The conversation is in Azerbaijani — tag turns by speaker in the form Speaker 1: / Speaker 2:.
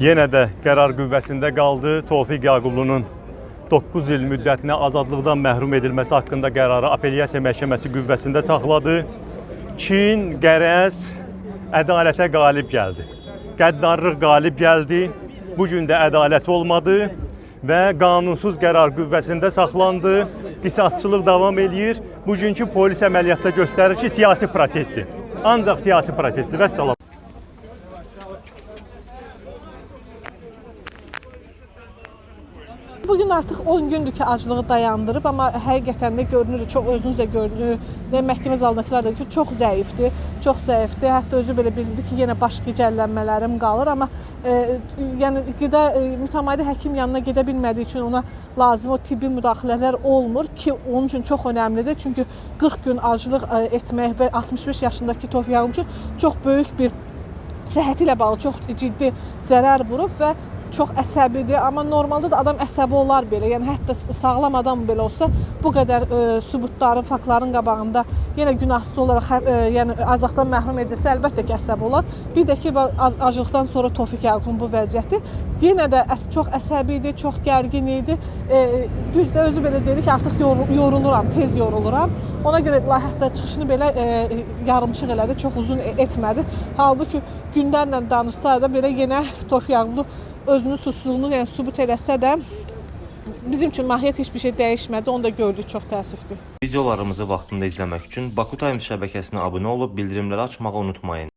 Speaker 1: yenə də qərar qüvvəsində qaldı. Tofiq Yaqublu'nun 9 il müddətinə azadlıqdan məhrum edilməsi haqqında qərarı Apellyasiya Məhkəməsi qüvvəsində saxladı. Çin, qərəz ədalətə qalib gəldi. Qəddarlıq qalib gəldi. Bu gün də ədalət olmadı və qanunsuz qərar qüvvəsində saxlandı. Qisasçılıq davam edir. Bugünkü polis əməliyyatda göstərir ki, siyasi prosesdir. Ancaq siyasi prosesdir. Vəssalam.
Speaker 2: Bugün artıq 10 gündür ki, aclığı dayandırıb, amma həqiqətən də görünür, çox özünüz də görünür, məhkəmə zalındakiler də ki, çox zəifdir, Hətta özü belə bildi ki, yenə baş gicəllənmələrim qalır, amma yəni mütəmadi həkim yanına gedə bilmədiyi üçün ona lazım o tibbi müdaxilələr olmur ki, onun üçün çox önəmlidir. Çünki 40 gün aclıq etmək və 65 yaşındakı Tofiq Yaqublu üçün çox böyük bir səhhəti ilə bağlı çox ciddi zərər vurub və çox əsəbidir, amma normalda da adam əsəbi olar belə. Yəni hətta sağlam adam belə olsa bu qədər sübutların, faktların qabağında yenə günahsız olaraq yəni azadlıqdan məhrum edilsə əlbəttə ki, əsəbi olar. Bir də ki, acılıqdan sonra Tofiq Yaqubun bu vəziyyəti yenə də çox əsəbi idi, çox gərgin idi. Düzdür, özü belə dedi ki, artıq yoruluram, tez yoruluram. Ona görə hətta çıxışını belə yarımçıq elədi, çox uzun etmədi. Halbuki gündənlə danışsa da belə yenə Tofiq Yaqublu özünün suçluluğunu yəni sübut eləsə də bizim üçün mahiyyət heç bir şey dəyişmədi. Onu da gördük, çox təəssüflü.
Speaker 3: Videolarımızı vaxtında izləmək üçün Baku Times şəbəkəsinə abunə olub bildirimləri açmağı unutmayın.